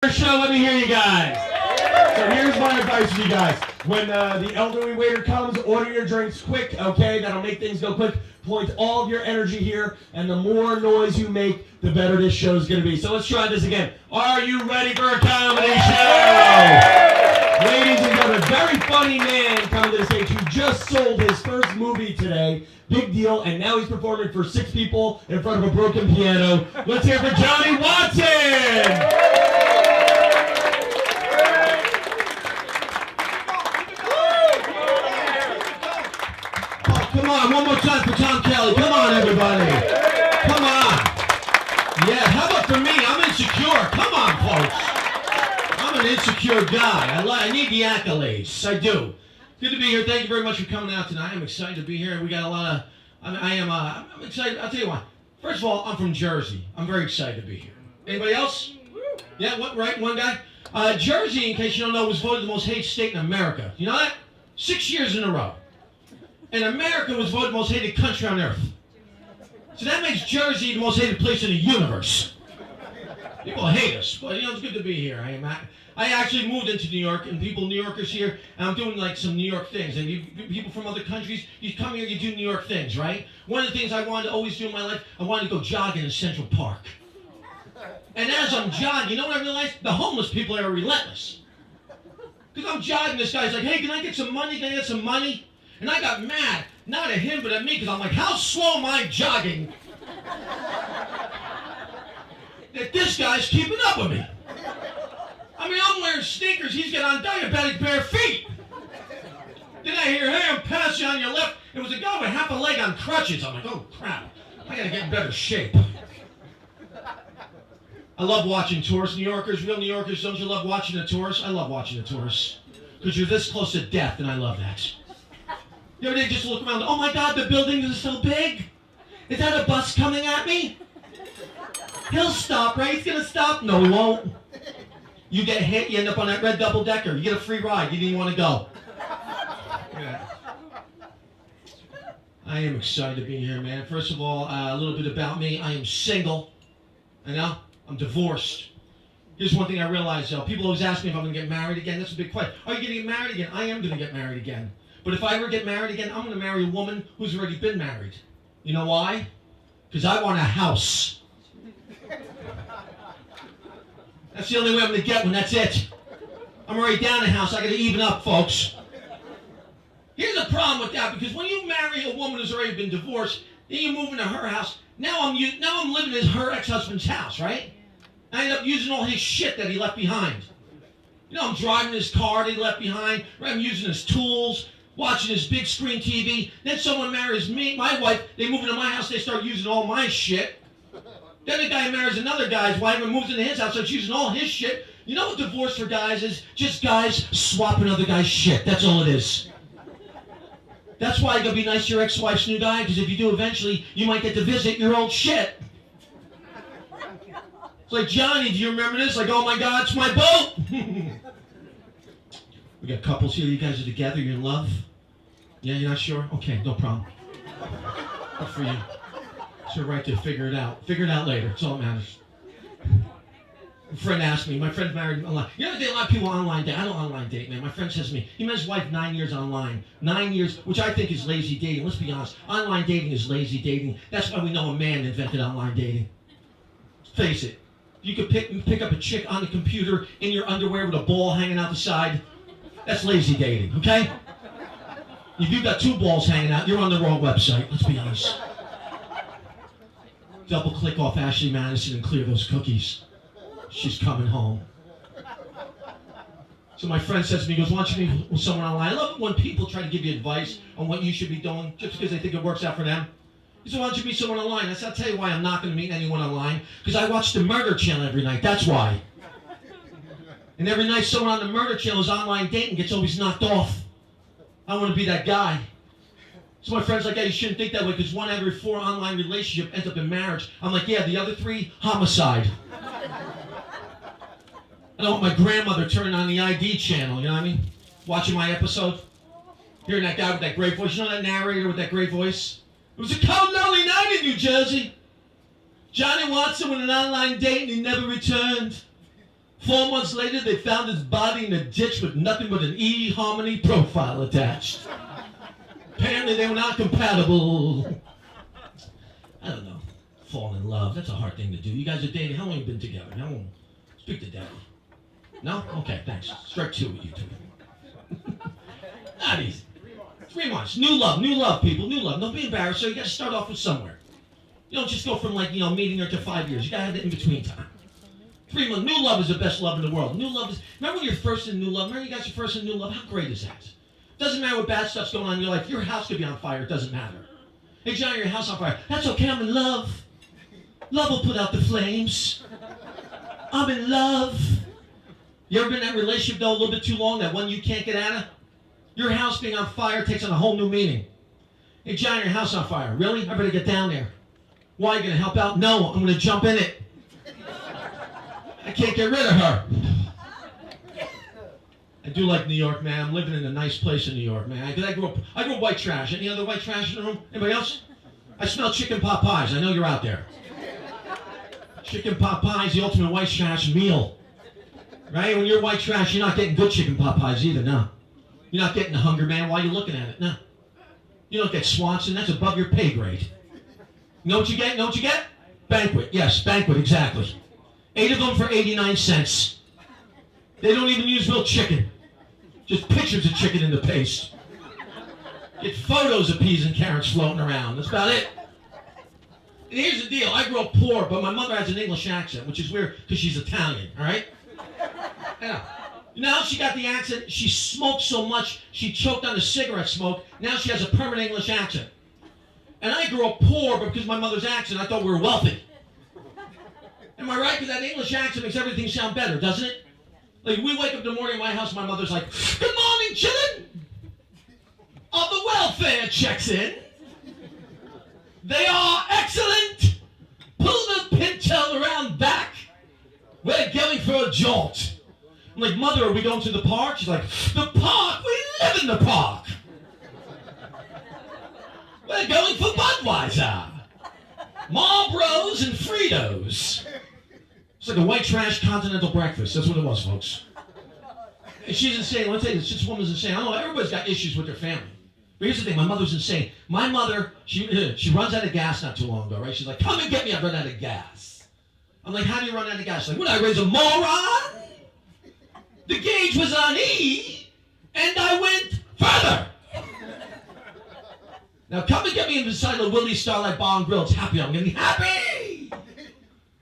Show, let me hear you guys. So here's my advice to you guys. When the elderly waiter comes, order your drinks quick, okay? That'll make things go quick. Point all of your energy here, and the more noise you make, the better this show is going to be. So let's try this again. Are you ready for a comedy show? Ladies and gentlemen, very funny man coming to the stage who just sold his first movie today. Big deal, and now he's performing for 6 people in front of a broken piano. Let's hear it for Johnny Watson! Come on, one more time for Tom Kelly. Come on, everybody. Come on. Yeah, how about for me? I'm insecure. Come on, folks. I'm an insecure guy. I need the accolades. I do. Good to be here. Thank you very much for coming out tonight. I'm excited to be here. We got a lot of... I'm excited. I'll tell you what. First of all, I'm from Jersey. I'm very excited to be here. Anybody else? Yeah, what? Right? One guy? Jersey, in case you don't know, was voted the most hated state in America. You know that? 6 years in a row. And America was voted the most hated country on earth. So that makes Jersey the most hated place in the universe. People hate us, but you know, it's good to be here. I actually moved into New York, and New Yorkers here, and I'm doing like some New York things. And people from other countries, you come here, you do New York things, right? One of the things I wanted to always do in my life, I wanted to go jogging in Central Park. And as I'm jogging, you know what I realized? The homeless people are relentless. Because I'm jogging, this guy's like, hey, can I get some money? Can I get some money? And I got mad, not at him, but at me, because I'm like, how slow am I jogging that this guy's keeping up with me? I mean, I'm wearing sneakers, he's got on diabetic bare feet. Then I hear, hey, I'm passing on your left. It was a guy with half a leg on crutches. I'm like, oh, crap, I gotta get in better shape. I love watching tourists, New Yorkers, real New Yorkers, don't you love watching the tourists? I love watching the tourists, because you're this close to death, and I love that. The other day, just look around, oh my God, the buildings are so big. Is that a bus coming at me? He'll stop, right? He's gonna stop? No, he won't. You get hit, you end up on that red double-decker. You get a free ride, you didn't want to go. Yeah. I am excited to be here, man. First of all, a little bit about me. I am single. I know, I'm divorced. Here's one thing I realized, though. People always ask me if I'm gonna get married again. That's a big question. Are you gonna get married again? I am gonna get married again. But if I ever get married again, I'm going to marry a woman who's already been married. You know why? Because I want a house. That's the only way I'm going to get one. That's it. I'm already down a house. I got to even up, folks. Here's the problem with that, because when you marry a woman who's already been divorced, then you move into her house. Now I'm living in her ex-husband's house, right? I end up using all his shit that he left behind. You know, I'm driving his car that he left behind. Right? I'm using his tools. Watching his big screen TV, then someone marries me, my wife, they move into my house, they start using all my shit. Then the guy marries another guy's wife and moves into his house, starts using all his shit. You know what divorce for guys is? Just guys swapping other guys' shit, that's all it is. That's why you gotta be nice to your ex-wife's new guy, because if you do eventually, you might get to visit your old shit. It's like, Johnny, do you remember this? Like, oh my God, it's my boat! We got couples here, you guys are together, you're in love? Yeah, you're not sure? Okay, no problem. Good for you. It's your right to figure it out. Figure it out later. It's all that matters. A friend asked me, my friend's married online. You know, a lot of people online date. I don't online date, man. My friend says to me, he met his wife 9 years online. 9 years, which I think is lazy dating. Let's be honest. Online dating is lazy dating. That's why we know a man invented online dating. Face it. You could pick up a chick on the computer in your underwear with a ball hanging out the side. That's lazy dating, okay? If you've got 2 balls hanging out, you're on the wrong website, let's be honest. Double click off Ashley Madison and clear those cookies. She's coming home. So my friend says to me, he goes, why don't you meet with someone online? I love it when people try to give you advice on what you should be doing just because they think it works out for them. He said, why don't you meet someone online? I said, I'll tell you why I'm not going to meet anyone online. Because I watch the Murder Channel every night, that's why. And every night someone on the Murder Channel is online dating gets always knocked off. I want to be that guy. So my friend's like, yeah, you shouldn't think that way because 1 out of every 4 online relationship ends up in marriage. I'm like, yeah, the other 3, homicide. I don't want my grandmother turning on the ID channel, you know what I mean? Watching my episode. Hearing that guy with that great voice. You know that narrator with that great voice? It was a cold, lonely night in New Jersey. Johnny Watson with an online date and he never returned. 4 months later, they found his body in a ditch with nothing but an eHarmony profile attached. Apparently, they were not compatible. I don't know. Fall in love. That's a hard thing to do. You guys are dating. How long have you been together? How long? Speak to Daddy. No? Okay, thanks. Strike two with you two. Not easy. 3 months. New love, people. New love. Don't be embarrassed. So you got to start off with somewhere. You don't just go from meeting her to 5 years. You got to have the in-between time. 3 months. New love is the best love in the world. New love is, remember when you're first in new love? Remember you guys are first in new love? How great is that? Doesn't matter what bad stuff's going on in your life. Your house could be on fire. It doesn't matter. Hey, Johnny, your house on fire. That's okay. I'm in love. Love will put out the flames. I'm in love. You ever been in that relationship, though, a little bit too long, that one you can't get out of? Your house being on fire takes on a whole new meaning. Hey, Johnny, your house on fire. Really? I better get down there. Why? You going to help out? No, I'm going to jump in it. I can't get rid of her. I do like New York, man. I'm living in a nice place in New York, man. Because I grew up white trash. Any other white trash in the room? Anybody else? I smell chicken pot pies. I know you're out there. Chicken pot pies, the ultimate white trash meal. Right? When you're white trash, you're not getting good chicken pot pies either, no. You're not getting the Hunger Man while you're looking at it, no. You don't get Swanson. That's above your pay grade. You know what you get? Know what you get? Banquet. Yes, Banquet, exactly. 8 of them for 89 cents. They don't even use real chicken. Just pictures of chicken in the paste. Get photos of peas and carrots floating around. That's about it. And here's the deal. I grew up poor, but my mother has an English accent, which is weird because she's Italian, all right? Yeah. Now she got the accent. She smoked so much, she choked on the cigarette smoke. Now she has a permanent English accent. And I grew up poor, but because of my mother's accent, I thought we were wealthy. Am I right? Because that English accent makes everything sound better, doesn't it? Like, we wake up in the morning in my house, my mother's like, "Good morning, children. All the welfare checks in. They are excellent. Pull the pintail around back. We're going for a jaunt." I'm like, "Mother, are we going to the park?" She's like, "The park? We live in the park. We're going for Budweiser, Marlboros, and Fritos." It's like a white trash continental breakfast. That's what it was, folks. And she's insane. Let me tell you this. This woman's insane. I know everybody's got issues with their family. But here's the thing. My mother's insane. My mother, she runs out of gas not too long ago, right? She's like, "Come and get me. I've run out of gas." I'm like, "How do you run out of gas?" She's like, "When I raise a moron, the gauge was on E, and I went further. Now come and get me inside the Willie's Starlight Bar and Grill. It's happy. I'm going to be happy."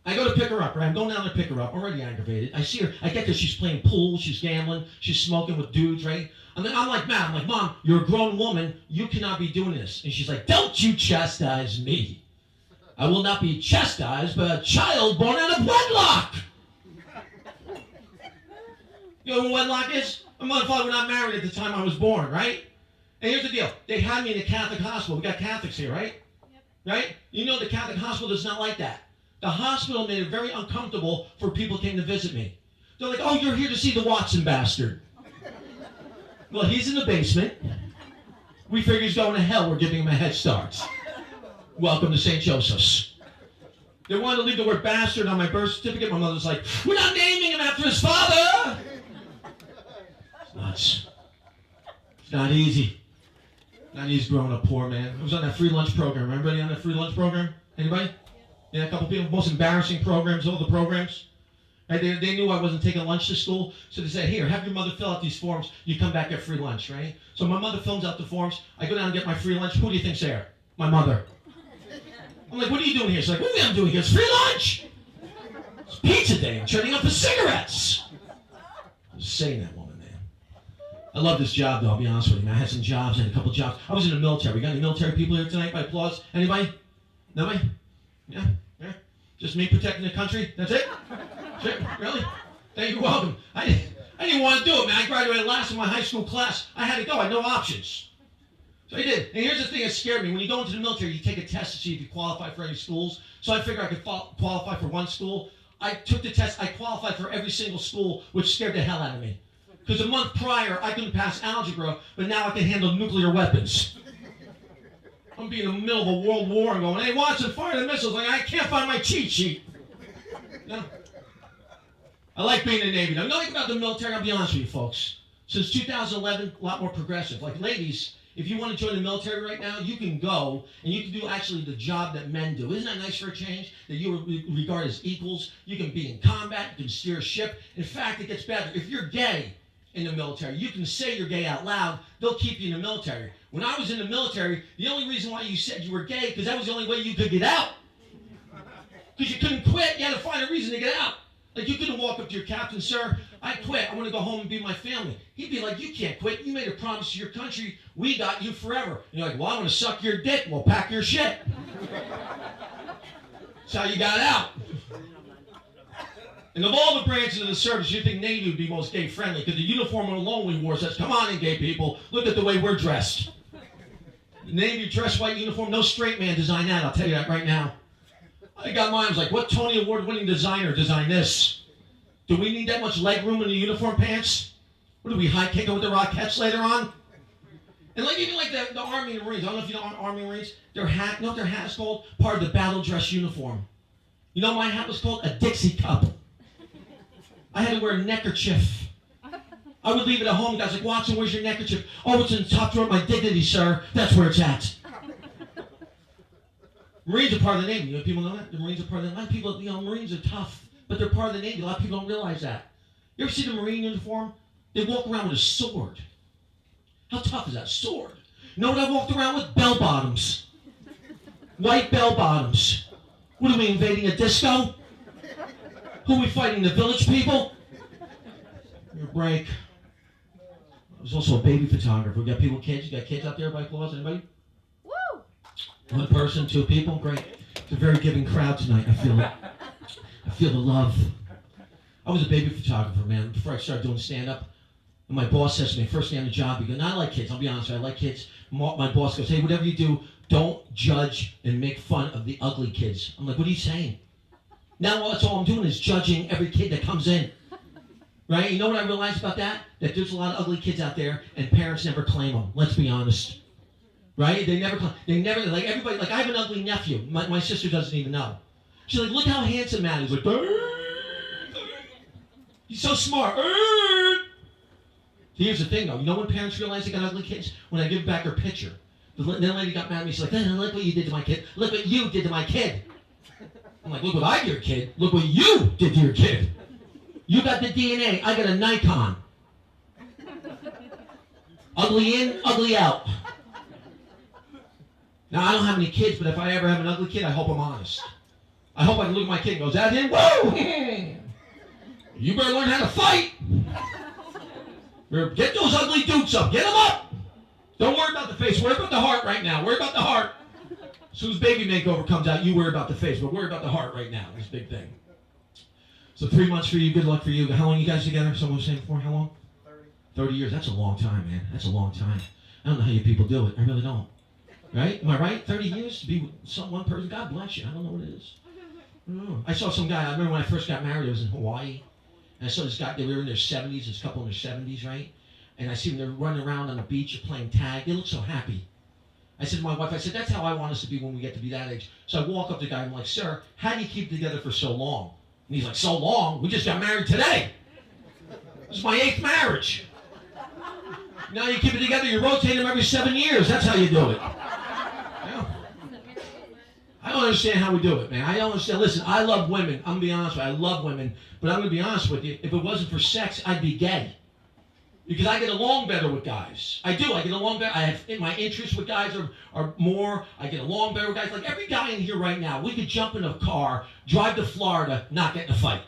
I go to pick her up, right? I'm going down to pick her up. I'm already aggravated. I see her. I get there. She's playing pool. She's gambling. She's smoking with dudes, right? And then I'm like, "Mom, you're a grown woman. You cannot be doing this." And she's like, "Don't you chastise me. I will not be chastised by a child born out of wedlock." You know what wedlock is? My mother and father were not married at the time I was born, right? And here's the deal. They had me in a Catholic hospital. We got Catholics here, right? Yep. Right? You know the Catholic hospital does not like that. The hospital made it very uncomfortable for people who came to visit me. They're like, "Oh, you're here to see the Watson bastard." Well, he's in the basement. We figure he's going to hell. We're giving him a head start. Welcome to St. Joseph's. They wanted to leave the word bastard on my birth certificate. My mother's like, "We're not naming him after his father." It's nuts. It's not easy. Not easy growing up poor, man. I was on that free lunch program. Remember anybody on that free lunch program? Anybody? Yeah, a couple people. Most embarrassing programs, all the programs. Right? They knew I wasn't taking lunch to school, so they said, "Here, have your mother fill out these forms. You come back, get free lunch," right? So my mother fills out the forms. I go down and get my free lunch. Who do you think's there? My mother. I'm like, "What are you doing here?" She's like, "What am I doing here? It's free lunch. It's pizza day. I'm turning up for cigarettes." I was saying that woman, man. I love this job, though, I'll be honest with you, man. I had some jobs, I had a couple jobs. I was in the military. We got any military people here tonight by applause? Anybody? Nobody? Yeah? Yeah? Just me protecting the country? That's it? That's it? Really? Thank you, welcome. I didn't want to do it, man. I graduated last in my high school class. I had to go. I had no options. So I did. And here's the thing that scared me. When you go into the military, you take a test to see if you qualify for any schools. So I figured I could qualify for one school. I took the test. I qualified for every single school, which scared the hell out of me. Because a month prior, I couldn't pass algebra, but now I can handle nuclear weapons. I'm being in the middle of a world war and going, "Hey, Watson, fire the missiles." Like, I can't find my cheat sheet. No. I like being in the Navy. Now, nothing about the military, I'll be honest with you folks. Since 2011, a lot more progressive. Like ladies, if you want to join the military right now, you can go and you can do actually the job that men do. Isn't that nice for a change? That you regard as equals. You can be in combat, you can steer a ship. In fact, it gets better. If you're gay in the military, you can say you're gay out loud. They'll keep you in the military. When I was in the military, the only reason why you said you were gay, because that was the only way you could get out. Because you couldn't quit, you had to find a reason to get out. Like you couldn't walk up to your captain, sir, I quit, I want to go home and be with my family. He'd be like, you can't quit, you made a promise to your country, we got you forever. And you're like, well, I want to suck your dick, well, pack your shit. That's how you got out. And of all the branches of the service, you think Navy would be most gay friendly, because the uniform alone we wore says, come on in, gay people, look at the way we're dressed. The Navy dress white uniform, no straight man designed that, I'll tell you that right now. I got mine. I was like, what Tony Award-winning designer designed this? Do we need that much leg room in the uniform pants? What do we high kick it with the Rockettes later on? And like even like the Army and Marines. I don't know if you know Army and Marines. Their hat, you know what their hat is called? Part of the battle dress uniform. You know what my hat was called? A Dixie cup. I had to wear a neckerchief. I would leave it at home. Guys like, Watson, where's your neckerchief? Oh, it's in the top drawer of my dignity, sir. That's where it's at. Marines are part of the Navy. You know, people know that? The Marines are part of the Navy. A lot of people, you know, Marines are tough, but they're part of the Navy. A lot of people don't realize that. You ever see the Marine uniform? They walk around with a sword. How tough is that sword? You know what I walked around with? Bell bottoms. White bell bottoms. What are we, invading a disco? Who are we fighting, the village people? Your break. I was also a baby photographer. We got people, kids. You got kids out there by applause? Anybody? One person, two people, great. It's a very giving crowd tonight. I feel it. I feel the love. I was a baby photographer, man, before I started doing stand-up. And my boss says to me, first day on the job, he goes, I like kids, I'll be honest with you, I like kids. My boss goes, hey, whatever you do, don't judge and make fun of the ugly kids. I'm like, what are you saying? Now that's all I'm doing is judging every kid that comes in. Right? You know what I realized about that? That there's a lot of ugly kids out there, and parents never claim them. Let's be honest. Right? They never, like everybody, like I have an ugly nephew. My sister doesn't even know. She's like, look how handsome Matt is. Like, he's so smart. Here's the thing though, you know when parents realize they got ugly kids? When I give back her picture. The lady got mad at me, she's like, look what you did to my kid. Look what you did to my kid. I'm like, look what I did to your kid. Look what you did to your kid. You got the DNA, I got a Nikon. Ugly in, ugly out. Now, I don't have any kids, but if I ever have an ugly kid, I hope I'm honest. I hope I can look at my kid and go, is that him? Whoa! You better learn how to fight. Get those ugly dukes up. Get them up. Don't worry about the face. Worry about the heart right now. Worry about the heart. As soon as baby makeover comes out, you worry about the face, but worry about the heart right now. This big thing. So 3 months for you. Good luck for you. How long you guys together? Someone was saying before. How long? 30. 30 years. That's a long time, man. That's a long time. I don't know how you people do it. I really don't. Right? Am I right? 30 years to be with one person? God bless you. I don't know what it is. I don't know. I saw some guy, I remember when I first got married, I was in Hawaii. And I saw this guy, they were in their 70s, this couple in their 70s, right? And I see them, they're running around on the beach playing tag. They look so happy. I said to my wife, I said, that's how I want us to be when we get to be that age. So I walk up to the guy, I'm like, sir, how do you keep together for so long? And he's like, so long? We just got married today. This is my 8th marriage. Now you keep it together, you rotate them every 7 years. That's how you do it. I don't understand how we do it, man. I don't understand. Listen, I love women. I'm going to be honest with you. I love women. But I'm going to be honest with you. If it wasn't for sex, I'd be gay. Because I get along better with guys. I do. I get along better. I have my interests with guys are more. I get along better with guys. Like every guy in here right now, we could jump in a car, drive to Florida, not get in a fight.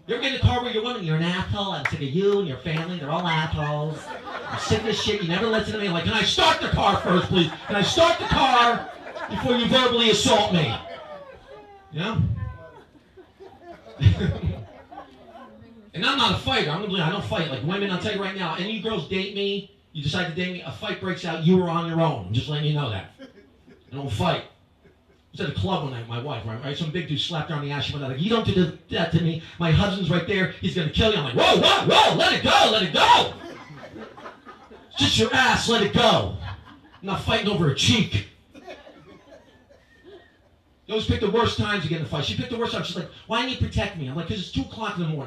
You ever get in a car with your woman? You're an asshole. I'm sick of you and your family. They're all assholes. I'm sick of this shit. You never listen to me. I'm like, can I start the car first, please? Can I start the car before you verbally assault me? Yeah? And I'm not a fighter. I don't fight. Like women, I'll tell you right now, any girls date me, you decide to date me, a fight breaks out, you are on your own. I'm just letting you know that. I don't fight. I was at a club one night with my wife, right? Some big dude slapped her on the ass. She went out like, you don't do that to me. My husband's right there. He's going to kill you. I'm like, whoa, let it go, let it go. It's just your ass, let it go. I'm not fighting over a cheek. You always pick the worst times to get in a fight. She picked the worst time. She's like, why didn't you protect me? I'm like, because it's 2 o'clock in the morning.